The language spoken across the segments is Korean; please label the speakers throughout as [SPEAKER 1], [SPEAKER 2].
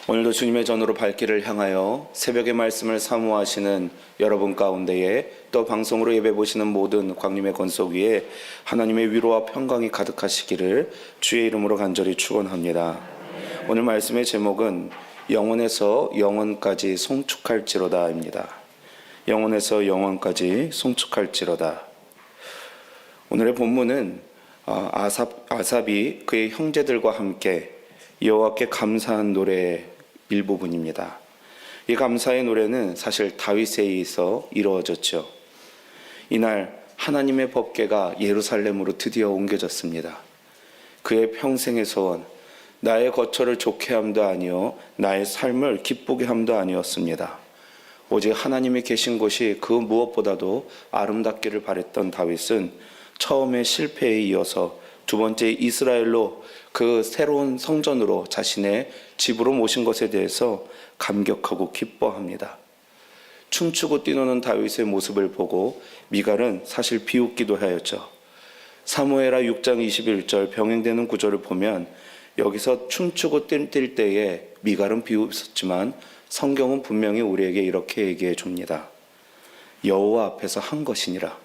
[SPEAKER 1] 오늘도 주님의 전으로 발길을 향하여 새벽의 말씀을 사모하시는 여러분 가운데에 또 방송으로 예배 보시는 모든 광림의 권속 위에 하나님의 위로와 평강이 가득하시기를 주의 이름으로 간절히 축원합니다. 오늘 말씀의 제목은 영원에서 영원까지 송축할지로다입니다. 영원에서 영원까지 송축할지로다. 오늘의 본문은 아삽이 그의 형제들과 함께 여호와께 감사한 노래의 일부분입니다. 이 감사의 노래는 사실 다윗에 의해서 이루어졌죠. 이날 하나님의 법궤가 예루살렘으로 드디어 옮겨졌습니다. 그의 평생의 소원, 나의 거처를 좋게 함도 아니요 나의 삶을 기쁘게 함도 아니었습니다. 오직 하나님이 계신 곳이 그 무엇보다도 아름답기를 바랬던 다윗은 처음에 실패에 이어서 두 번째 이스라엘로 그 새로운 성전으로 자신의 집으로 모신 것에 대해서 감격하고 기뻐합니다. 춤추고 뛰노는 다윗의 모습을 보고 미갈은 사실 비웃기도 하였죠. 사무엘하 6장 21절 병행되는 구절을 보면 여기서 춤추고 뛸 때에 미갈은 비웃었지만 성경은 분명히 우리에게 이렇게 얘기해 줍니다. 여호와 앞에서 한 것이니라.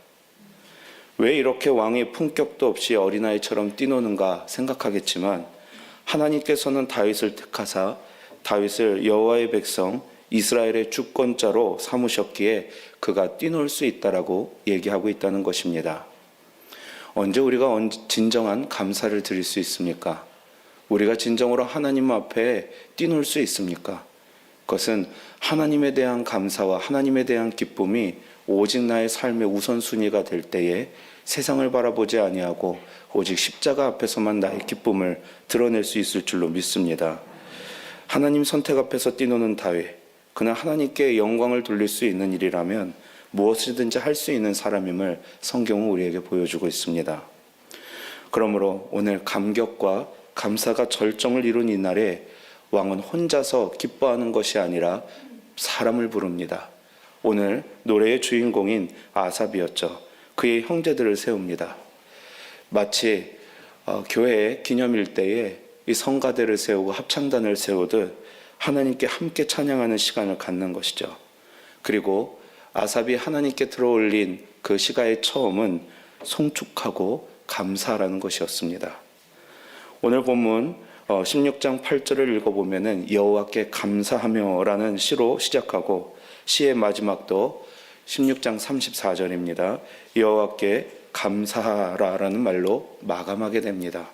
[SPEAKER 1] 왜 이렇게 왕이 품격도 없이 어린아이처럼 뛰노는가 생각하겠지만 하나님께서는 다윗을 택하사 다윗을 여호와의 백성 이스라엘의 주권자로 삼으셨기에 그가 뛰놀 수 있다라고 얘기하고 있다는 것입니다. 언제 우리가 진정한 감사를 드릴 수 있습니까? 우리가 진정으로 하나님 앞에 뛰놀 수 있습니까? 그것은 하나님에 대한 감사와 하나님에 대한 기쁨이 오직 나의 삶의 우선순위가 될 때에 세상을 바라보지 아니하고 오직 십자가 앞에서만 나의 기쁨을 드러낼 수 있을 줄로 믿습니다. 하나님 선택 앞에서 뛰노는 다윗, 그는 하나님께 영광을 돌릴 수 있는 일이라면 무엇이든지 할 수 있는 사람임을 성경은 우리에게 보여주고 있습니다. 그러므로 오늘 감격과 감사가 절정을 이룬 이날에 왕은 혼자서 기뻐하는 것이 아니라 사람을 부릅니다. 오늘 노래의 주인공인 아삽이었죠. 그의 형제들을 세웁니다. 마치 교회의 기념일 때에 이 성가대를 세우고 합창단을 세우듯 하나님께 함께 찬양하는 시간을 갖는 것이죠. 그리고 아삽이 하나님께 들어올린 그 시가의 처음은 송축하고 감사라는 것이었습니다. 오늘 본문 16장 8절을 읽어보면 여호와께 감사하며라는 시로 시작하고 시의 마지막도 16장 34절입니다. 여호와께 감사하라라는 말로 마감하게 됩니다.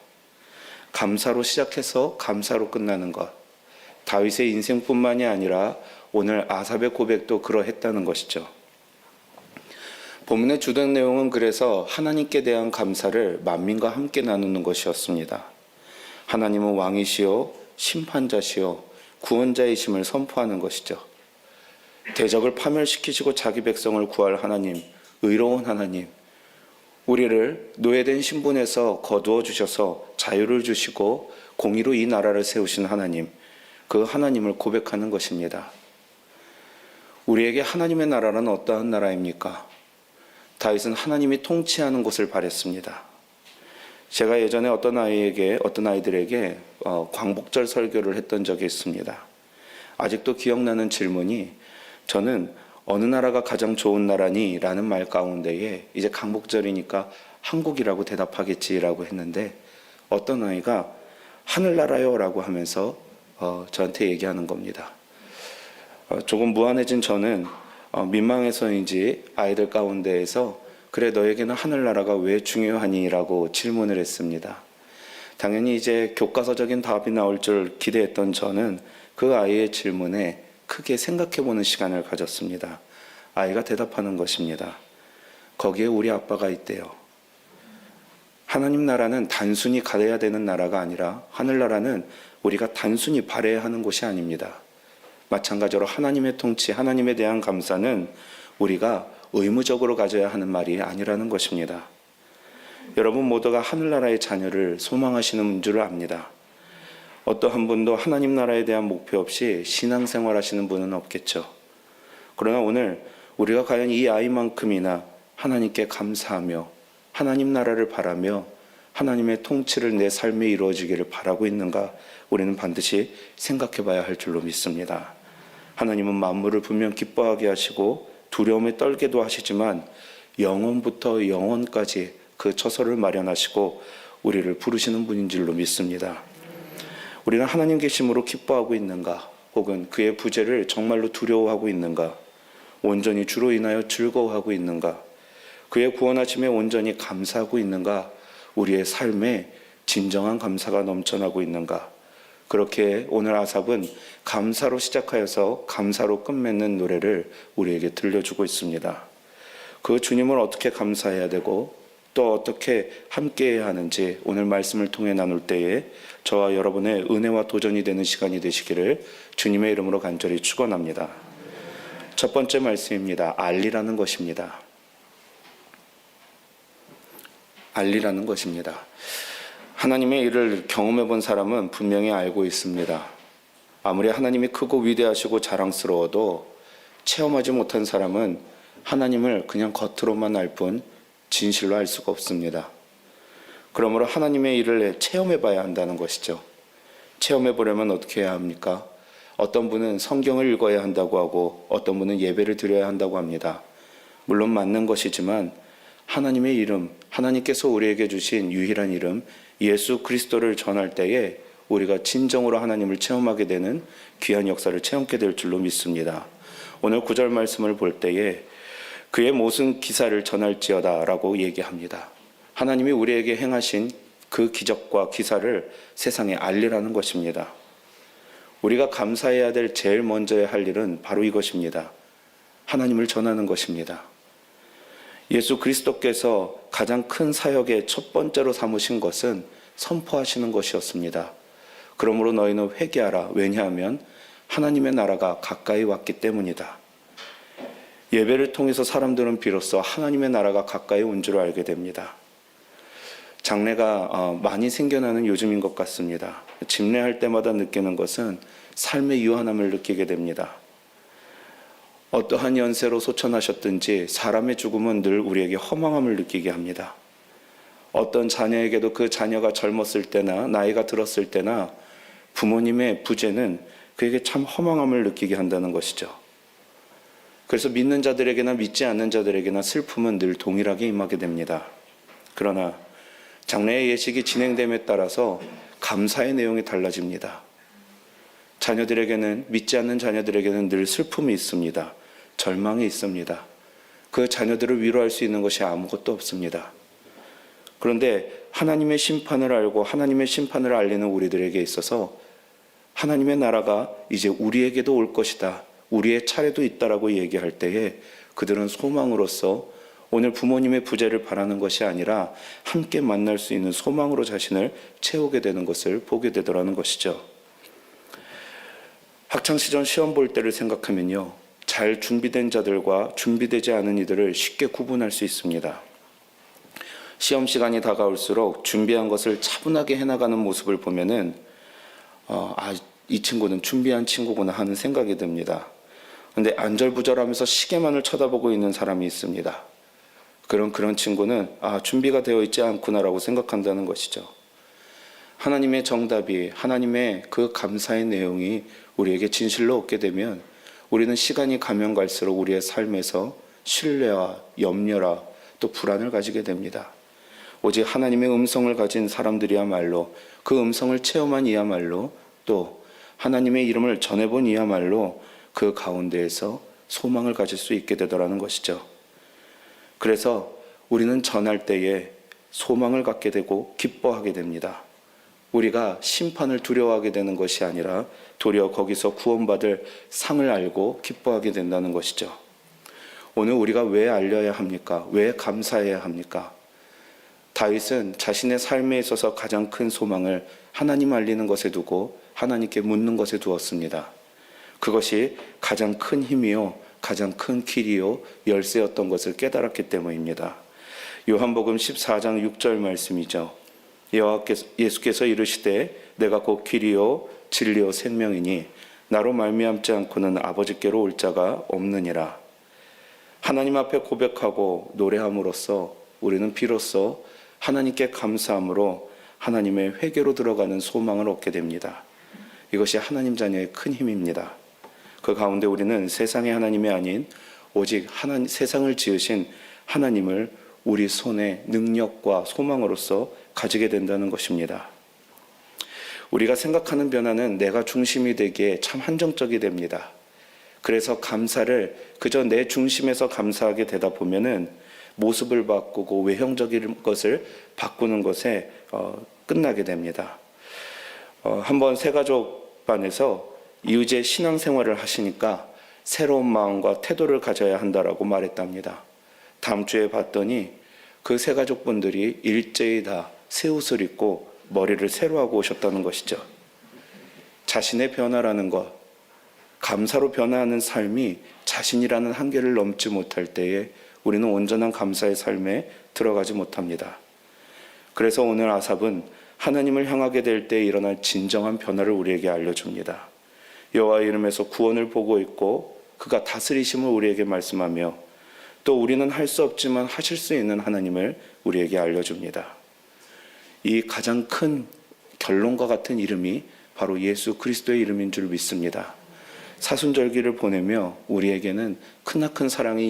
[SPEAKER 1] 감사로 시작해서 감사로 끝나는 것. 다윗의 인생뿐만이 아니라 오늘 아삽의 고백도 그러했다는 것이죠. 본문의 주된 내용은 그래서 하나님께 대한 감사를 만민과 함께 나누는 것이었습니다. 하나님은 왕이시요 심판자시요 구원자이심을 선포하는 것이죠. 대적을 파멸시키시고 자기 백성을 구할 하나님, 의로운 하나님, 우리를 노예된 신분에서 거두어 주셔서 자유를 주시고 공의로 이 나라를 세우신 하나님, 그 하나님을 고백하는 것입니다. 우리에게 하나님의 나라는 어떠한 나라입니까? 다윗은 하나님이 통치하는 곳을 바랬습니다. 제가 예전에 어떤 아이들에게 광복절 설교를 했던 적이 있습니다. 아직도 기억나는 질문이 저는 어느 나라가 가장 좋은 나라니? 라는 말 가운데에 이제 광복절이니까 한국이라고 대답하겠지라고 했는데 어떤 아이가 하늘나라요 라고 하면서 저한테 얘기하는 겁니다. 조금 무안해진 저는 민망해서인지 아이들 가운데에서 그래 너에게는 하늘나라가 왜 중요하니? 라고 질문을 했습니다. 당연히 이제 교과서적인 답이 나올 줄 기대했던 저는 그 아이의 질문에 크게 생각해보는 시간을 가졌습니다. 아이가 대답하는 것입니다. 거기에 우리 아빠가 있대요. 하나님 나라는 단순히 가야 되는 나라가 아니라 하늘나라는 우리가 단순히 바라야 하는 곳이 아닙니다. 마찬가지로 하나님의 통치, 하나님에 대한 감사는 우리가 의무적으로 가져야 하는 말이 아니라는 것입니다. 여러분 모두가 하늘나라의 자녀를 소망하시는 줄 압니다. 어떠한 분도 하나님 나라에 대한 목표 없이 신앙생활 하시는 분은 없겠죠. 그러나 오늘 우리가 과연 이 아이만큼이나 하나님께 감사하며 하나님 나라를 바라며 하나님의 통치를 내 삶에 이루어지기를 바라고 있는가? 우리는 반드시 생각해 봐야 할 줄로 믿습니다. 하나님은 만물을 분명 기뻐하게 하시고 두려움에 떨게도 하시지만 영원부터 영원까지 그 처소를 마련하시고 우리를 부르시는 분인 줄로 믿습니다. 우리는 하나님 계심으로 기뻐하고 있는가? 혹은 그의 부재를 정말로 두려워하고 있는가? 온전히 주로 인하여 즐거워하고 있는가? 그의 구원하심에 온전히 감사하고 있는가? 우리의 삶에 진정한 감사가 넘쳐나고 있는가? 그렇게 오늘 아삽은 감사로 시작하여서 감사로 끝맺는 노래를 우리에게 들려주고 있습니다. 그 주님을 어떻게 감사해야 되고 또 어떻게 함께해야 하는지 오늘 말씀을 통해 나눌 때에 저와 여러분의 은혜와 도전이 되는 시간이 되시기를 주님의 이름으로 간절히 축원합니다. 첫 번째 말씀입니다. 알리라는 것입니다. 알리라는 것입니다. 하나님의 일을 경험해 본 사람은 분명히 알고 있습니다. 아무리 하나님이 크고 위대하시고 자랑스러워도 체험하지 못한 사람은 하나님을 그냥 겉으로만 알 뿐 진실로 알 수가 없습니다. 그러므로 하나님의 일을 체험해 봐야 한다는 것이죠. 체험해 보려면 어떻게 해야 합니까? 어떤 분은 성경을 읽어야 한다고 하고 어떤 분은 예배를 드려야 한다고 합니다. 물론 맞는 것이지만 하나님의 이름, 하나님께서 우리에게 주신 유일한 이름 예수 그리스도를 전할 때에 우리가 진정으로 하나님을 체험하게 되는 귀한 역사를 체험하게 될 줄로 믿습니다. 오늘 9절 말씀을 볼 때에 그의 모든 기사를 전할지어다 라고 얘기합니다. 하나님이 우리에게 행하신 그 기적과 기사를 세상에 알리라는 것입니다. 우리가 감사해야 될 제일 먼저 할 일은 바로 이것입니다. 하나님을 전하는 것입니다. 예수 그리스도께서 가장 큰 사역의 첫 번째로 삼으신 것은 선포하시는 것이었습니다. 그러므로 너희는 회개하라. 왜냐하면 하나님의 나라가 가까이 왔기 때문이다. 예배를 통해서 사람들은 비로소 하나님의 나라가 가까이 온 줄 알게 됩니다. 장래가 많이 생겨나는 요즘인 것 같습니다. 집례할 때마다 느끼는 것은 삶의 유한함을 느끼게 됩니다. 어떠한 연세로 소천하셨든지 사람의 죽음은 늘 우리에게 허망함을 느끼게 합니다. 어떤 자녀에게도 그 자녀가 젊었을 때나 나이가 들었을 때나 부모님의 부재는 그에게 참 허망함을 느끼게 한다는 것이죠. 그래서 믿는 자들에게나 믿지 않는 자들에게나 슬픔은 늘 동일하게 임하게 됩니다. 그러나 장래의 예식이 진행됨에 따라서 감사의 내용이 달라집니다. 자녀들에게는, 믿지 않는 자녀들에게는 늘 슬픔이 있습니다. 절망이 있습니다. 그 자녀들을 위로할 수 있는 것이 아무것도 없습니다. 그런데 하나님의 심판을 알고 하나님의 심판을 알리는 우리들에게 있어서 하나님의 나라가 이제 우리에게도 올 것이다. 우리의 차례도 있다라고 얘기할 때에 그들은 소망으로서 오늘 부모님의 부재를 바라는 것이 아니라 함께 만날 수 있는 소망으로 자신을 채우게 되는 것을 보게 되더라는 것이죠. 학창시절 시험 볼 때를 생각하면요, 잘 준비된 자들과 준비되지 않은 이들을 쉽게 구분할 수 있습니다. 시험 시간이 다가올수록 준비한 것을 차분하게 해나가는 모습을 보면은 이 친구는 준비한 친구구나 하는 생각이 듭니다. 그런데 안절부절하면서 시계만을 쳐다보고 있는 사람이 있습니다. 그런 친구는 준비가 되어 있지 않구나라고 생각한다는 것이죠. 하나님의 정답이, 하나님의 그 감사의 내용이 우리에게 진실로 얻게 되면 우리는 시간이 가면 갈수록 우리의 삶에서 신뢰와 염려와 또 불안을 가지게 됩니다. 오직 하나님의 음성을 가진 사람들이야말로, 그 음성을 체험한 이야말로, 또 하나님의 이름을 전해본 이야말로 그 가운데에서 소망을 가질 수 있게 되더라는 것이죠. 그래서 우리는 전할 때에 소망을 갖게 되고 기뻐하게 됩니다. 우리가 심판을 두려워하게 되는 것이 아니라 도리어 거기서 구원받을 상을 알고 기뻐하게 된다는 것이죠. 오늘 우리가 왜 알려야 합니까? 왜 감사해야 합니까? 다윗은 자신의 삶에 있어서 가장 큰 소망을 하나님 알리는 것에 두고 하나님께 묻는 것에 두었습니다. 그것이 가장 큰 힘이요, 가장 큰 길이요, 열쇠였던 것을 깨달았기 때문입니다. 요한복음 14장 6절 말씀이죠. 예수께서 이르시되 내가 곧 길이요 진리요 생명이니 나로 말미암지 않고는 아버지께로 올 자가 없느니라. 하나님 앞에 고백하고 노래함으로써 우리는 비로소 하나님께 감사함으로 하나님의 회개로 들어가는 소망을 얻게 됩니다. 이것이 하나님 자녀의 큰 힘입니다. 그 가운데 우리는 세상의 하나님이 아닌 오직 세상을 지으신 하나님을 우리 손에 능력과 소망으로서 가지게 된다는 것입니다. 우리가 생각하는 변화는 내가 중심이 되기에 참 한정적이 됩니다. 그래서 감사를 그저 내 중심에서 감사하게 되다 보면은 모습을 바꾸고 외형적인 것을 바꾸는 것에 끝나게 됩니다. 한번 새가족반에서 이웃의 신앙생활을 하시니까 새로운 마음과 태도를 가져야 한다라고 말했답니다. 다음 주에 봤더니 그 새가족분들이 일제히 다 새 옷을 입고 머리를 새로 하고 오셨다는 것이죠. 자신의 변화라는 것, 감사로 변화하는 삶이 자신이라는 한계를 넘지 못할 때에 우리는 온전한 감사의 삶에 들어가지 못합니다. 그래서 오늘 아삽은 하나님을 향하게 될 때 일어날 진정한 변화를 우리에게 알려줍니다. 여호와의 이름에서 구원을 보고 있고 그가 다스리심을 우리에게 말씀하며 또 우리는 할 수 없지만 하실 수 있는 하나님을 우리에게 알려줍니다. 이 가장 큰 결론과 같은 이름이 바로 예수 그리스도의 이름인 줄 믿습니다. 사순절기를 보내며 우리에게는 크나큰 사랑이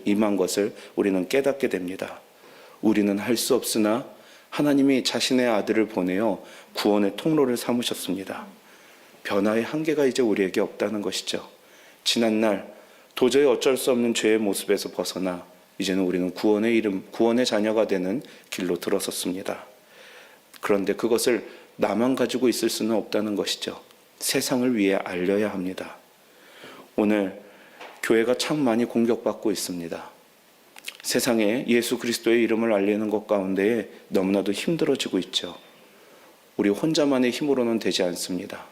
[SPEAKER 1] 임한 것을 우리는 깨닫게 됩니다. 우리는 할 수 없으나 하나님이 자신의 아들을 보내어 구원의 통로를 삼으셨습니다. 변화의 한계가 이제 우리에게 없다는 것이죠. 지난날 도저히 어쩔 수 없는 죄의 모습에서 벗어나 이제는 우리는 구원의 자녀가 되는 길로 들어섰습니다. 그런데 그것을 나만 가지고 있을 수는 없다는 것이죠. 세상을 위해 알려야 합니다. 오늘 교회가 참 많이 공격받고 있습니다. 세상에 예수 그리스도의 이름을 알리는 것 가운데에 너무나도 힘들어지고 있죠. 우리 혼자만의 힘으로는 되지 않습니다.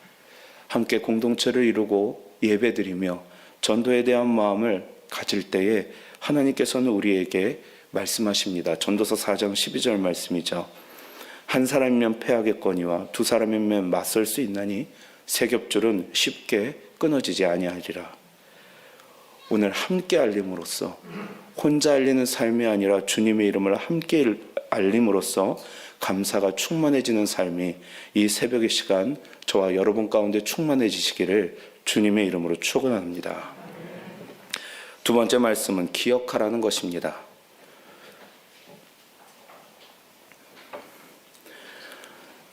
[SPEAKER 1] 함께 공동체를 이루고 예배드리며 전도에 대한 마음을 가질 때에 하나님께서는 우리에게 말씀하십니다. 전도서 4장 12절 말씀이죠. 한 사람이면 패하겠거니와 두 사람이면 맞설 수 있나니 세 겹줄은 쉽게 끊어지지 아니하리라. 오늘 함께 알림으로써 혼자 알리는 삶이 아니라 주님의 이름을 함께 알림으로써 감사가 충만해지는 삶이 이 새벽의 시간 저와 여러분 가운데 충만해지시기를 주님의 이름으로 축원합니다. 두 번째 말씀은 기억하라는 것입니다.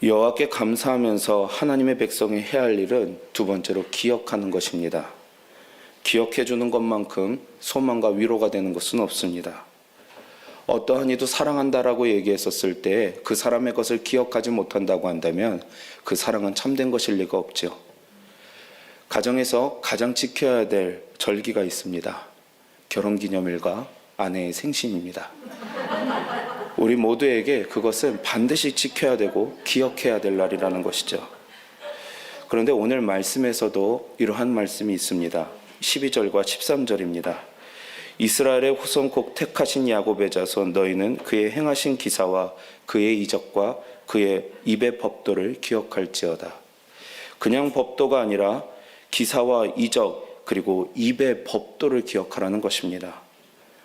[SPEAKER 1] 여호와께 감사하면서 하나님의 백성이 해야 할 일은 두 번째로 기억하는 것입니다. 기억해 주는 것만큼 소망과 위로가 되는 것은 없습니다. 어떠한 이도 사랑한다라고 얘기했었을 때 그 사람의 것을 기억하지 못한다고 한다면 그 사랑은 참된 것일 리가 없죠. 가정에서 가장 지켜야 될 절기가 있습니다. 결혼기념일과 아내의 생신입니다. 우리 모두에게 그것은 반드시 지켜야 되고 기억해야 될 날이라는 것이죠. 그런데 오늘 말씀에서도 이러한 말씀이 있습니다. 12절과 13절입니다. 이스라엘의 후손 곧 택하신 야곱의 자손 너희는 그의 행하신 기사와 그의 이적과 그의 입의 법도를 기억할지어다. 그냥 법도가 아니라 기사와 이적 그리고 입의 법도를 기억하라는 것입니다.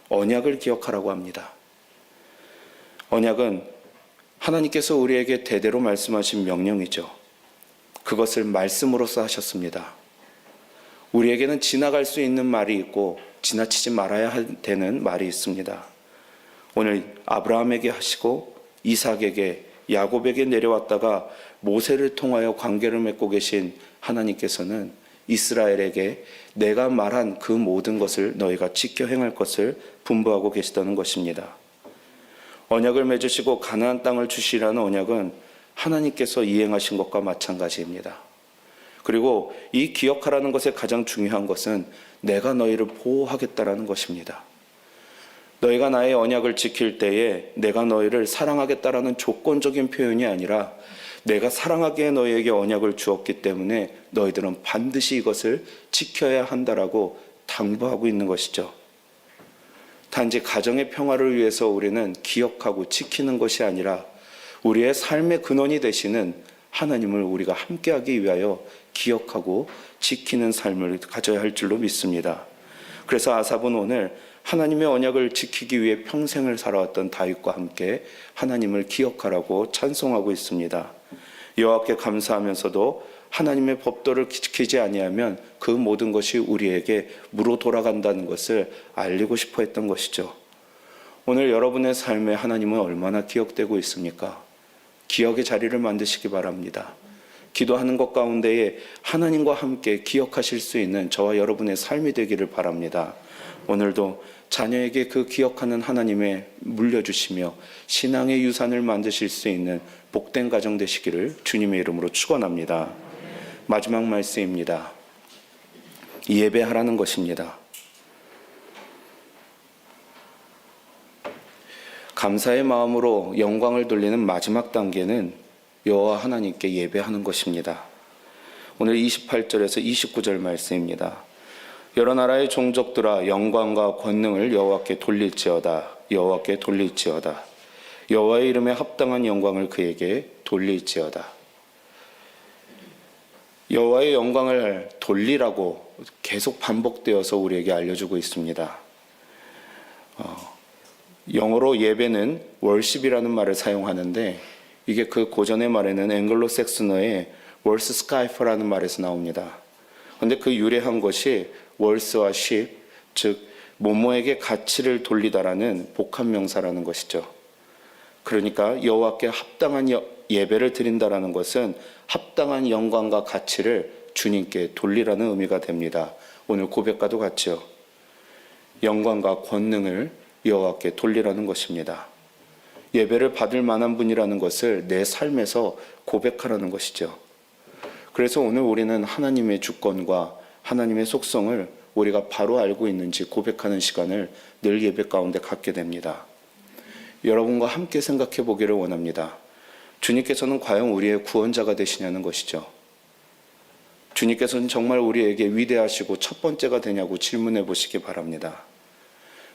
[SPEAKER 1] 언약을 기억하라고 합니다. 언약은 하나님께서 우리에게 대대로 말씀하신 명령이죠. 그것을 말씀으로써 하셨습니다. 우리에게는 지나갈 수 있는 말이 있고 지나치지 말아야 되는 말이 있습니다. 오늘 아브라함에게 하시고 이삭에게 야곱에게 내려왔다가 모세를 통하여 관계를 맺고 계신 하나님께서는 이스라엘에게 내가 말한 그 모든 것을 너희가 지켜 행할 것을 분부하고 계시다는 것입니다. 언약을 맺으시고 가나안 땅을 주시라는 언약은 하나님께서 이행하신 것과 마찬가지입니다. 그리고 이 기억하라는 것의 가장 중요한 것은 내가 너희를 보호하겠다라는 것입니다. 너희가 나의 언약을 지킬 때에 내가 너희를 사랑하겠다라는 조건적인 표현이 아니라 내가 사랑하기에 너희에게 언약을 주었기 때문에 너희들은 반드시 이것을 지켜야 한다라고 당부하고 있는 것이죠. 단지 가정의 평화를 위해서 우리는 기억하고 지키는 것이 아니라 우리의 삶의 근원이 되시는 하나님을 우리가 함께하기 위하여 기억하고 지키는 삶을 가져야 할 줄로 믿습니다. 그래서 아삽은 오늘 하나님의 언약을 지키기 위해 평생을 살아왔던 다윗과 함께 하나님을 기억하라고 찬송하고 있습니다. 여호와께 감사하면서도 하나님의 법도를 지키지 아니하면 그 모든 것이 우리에게 무로 돌아간다는 것을 알리고 싶어 했던 것이죠. 오늘 여러분의 삶에 하나님은 얼마나 기억되고 있습니까? 기억의 자리를 만드시기 바랍니다. 기도하는 것 가운데에 하나님과 함께 기억하실 수 있는 저와 여러분의 삶이 되기를 바랍니다. 오늘도 자녀에게 그 기억하는 하나님에 물려주시며 신앙의 유산을 만드실 수 있는 복된 가정 되시기를 주님의 이름으로 축원합니다. 마지막 말씀입니다. 예배하라는 것입니다. 감사의 마음으로 영광을 돌리는 마지막 단계는 여호와 하나님께 예배하는 것입니다. 오늘 28절에서 29절 말씀입니다. 여러 나라의 종족들아 영광과 권능을 여호와께 돌릴지어다. 여호와께 돌릴지어다. 여호와의 이름에 합당한 영광을 그에게 돌릴지어다. 여호와의 영광을 돌리라고 계속 반복되어서 우리에게 알려주고 있습니다. 영어로 예배는 worship이라는 말을 사용하는데 이게 그 고전의 말에는 앵글로색스너의 월스스카이퍼라는 말에서 나옵니다. 그런데 그 유래한 것이 월스와 ship, 즉 모모에게 가치를 돌리다라는 복합명사라는 것이죠. 그러니까 여호와께 합당한 예배를 드린다라는 것은 합당한 영광과 가치를 주님께 돌리라는 의미가 됩니다. 오늘 고백과도 같죠. 영광과 권능을 여호와께 돌리라는 것입니다. 예배를 받을 만한 분이라는 것을 내 삶에서 고백하라는 것이죠. 그래서 오늘 우리는 하나님의 주권과 하나님의 속성을 우리가 바로 알고 있는지 고백하는 시간을 늘 예배 가운데 갖게 됩니다. 여러분과 함께 생각해 보기를 원합니다. 주님께서는 과연 우리의 구원자가 되시냐는 것이죠. 주님께서는 정말 우리에게 위대하시고 첫 번째가 되냐고 질문해 보시기 바랍니다.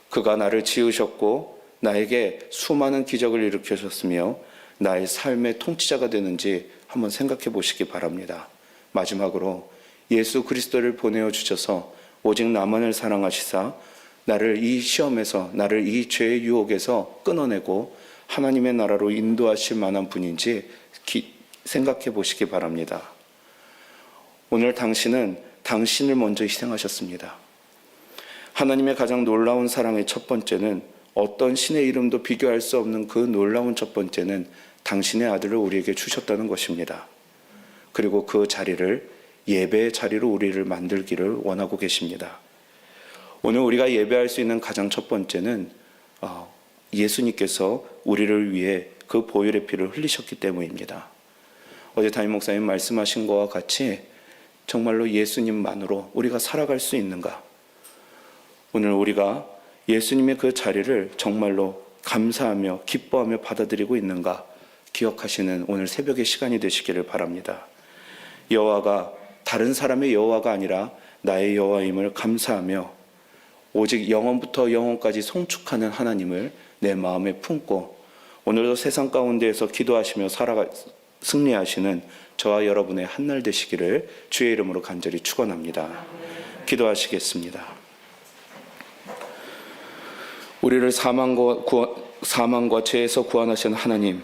[SPEAKER 1] 그가 나를 지으셨고 나에게 수많은 기적을 일으키셨으며 나의 삶의 통치자가 되는지 한번 생각해 보시기 바랍니다. 마지막으로 예수 그리스도를 보내어 주셔서 오직 나만을 사랑하시사 나를 이 시험에서, 나를 이 죄의 유혹에서 끊어내고 하나님의 나라로 인도하실 만한 분인지 생각해 보시기 바랍니다. 오늘 당신은 당신을 먼저 희생하셨습니다. 하나님의 가장 놀라운 사랑의 첫 번째는, 어떤 신의 이름도 비교할 수 없는 그 놀라운 첫 번째는 당신의 아들을 우리에게 주셨다는 것입니다. 그리고 그 자리를 예배의 자리로 우리를 만들기를 원하고 계십니다. 오늘 우리가 예배할 수 있는 가장 첫 번째는 예수님께서 우리를 위해 그 보혈의 피를 흘리셨기 때문입니다. 어제 담임 목사님 말씀하신 것과 같이 정말로 예수님만으로 우리가 살아갈 수 있는가? 오늘 우리가 예수님의 그 자리를 정말로 감사하며 기뻐하며 받아들이고 있는가 기억하시는 오늘 새벽의 시간이 되시기를 바랍니다. 여호와가 다른 사람의 여호와가 아니라 나의 여호와임을 감사하며 오직 영원부터 영원까지 송축하는 하나님을 내 마음에 품고 오늘도 세상 가운데에서 기도하시며 승리하시는 저와 여러분의 한날 되시기를 주의 이름으로 간절히 축원합니다. 기도하시겠습니다. 우리를 사망과 죄에서 구원하신 하나님,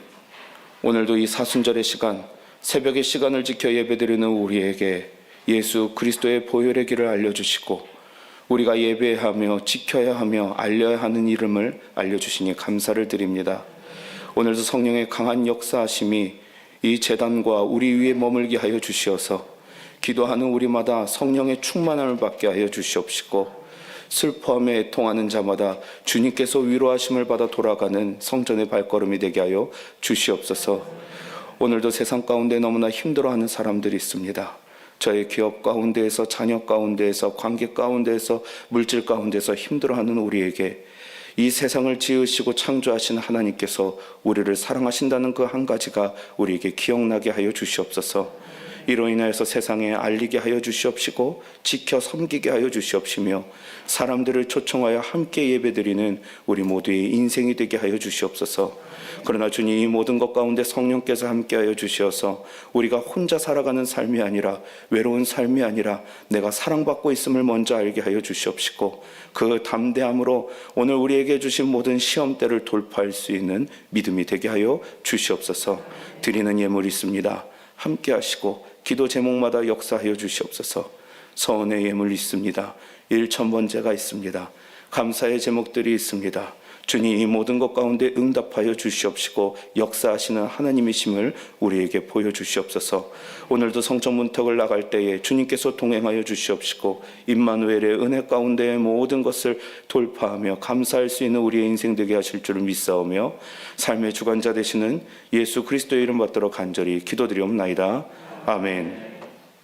[SPEAKER 1] 오늘도 이 사순절의 시간, 새벽의 시간을 지켜 예배드리는 우리에게 예수 그리스도의 보혈의 길을 알려주시고 우리가 예배하며 지켜야 하며 알려야 하는 이름을 알려주시니 감사를 드립니다. 오늘도 성령의 강한 역사하심이 이 제단과 우리 위에 머물게 하여 주시어서 기도하는 우리마다 성령의 충만함을 받게 하여 주시옵시고 슬퍼함에 애통하는 자마다 주님께서 위로하심을 받아 돌아가는 성전의 발걸음이 되게 하여 주시옵소서. 오늘도 세상 가운데 너무나 힘들어하는 사람들이 있습니다. 저의 기업 가운데에서, 자녀 가운데에서, 관계 가운데에서, 물질 가운데서 힘들어하는 우리에게 이 세상을 지으시고 창조하신 하나님께서 우리를 사랑하신다는 그 한 가지가 우리에게 기억나게 하여 주시옵소서. 이로 인하여서 세상에 알리게 하여 주시옵시고 지켜 섬기게 하여 주시옵시며 사람들을 초청하여 함께 예배드리는 우리 모두의 인생이 되게 하여 주시옵소서. 그러나 주님, 이 모든 것 가운데 성령께서 함께하여 주시어서 우리가 혼자 살아가는 삶이 아니라, 외로운 삶이 아니라 내가 사랑받고 있음을 먼저 알게 하여 주시옵시고 그 담대함으로 오늘 우리에게 주신 모든 시험대를 돌파할 수 있는 믿음이 되게 하여 주시옵소서. 드리는 예물이 있습니다. 함께 하시고 기도 제목마다 역사하여 주시옵소서. 서원의 예물 있습니다. 1,000번제가 있습니다. 감사의 제목들이 있습니다. 주님, 이 모든 것 가운데 응답하여 주시옵시고 역사하시는 하나님이심을 우리에게 보여주시옵소서. 오늘도 성전 문턱을 나갈 때에 주님께서 동행하여 주시옵시고 임마누엘의 은혜 가운데의 모든 것을 돌파하며 감사할 수 있는 우리의 인생 되게 하실 줄을 믿사오며 삶의 주관자 되시는 예수 그리스도의 이름 받들어 간절히 기도드리옵나이다. 아멘.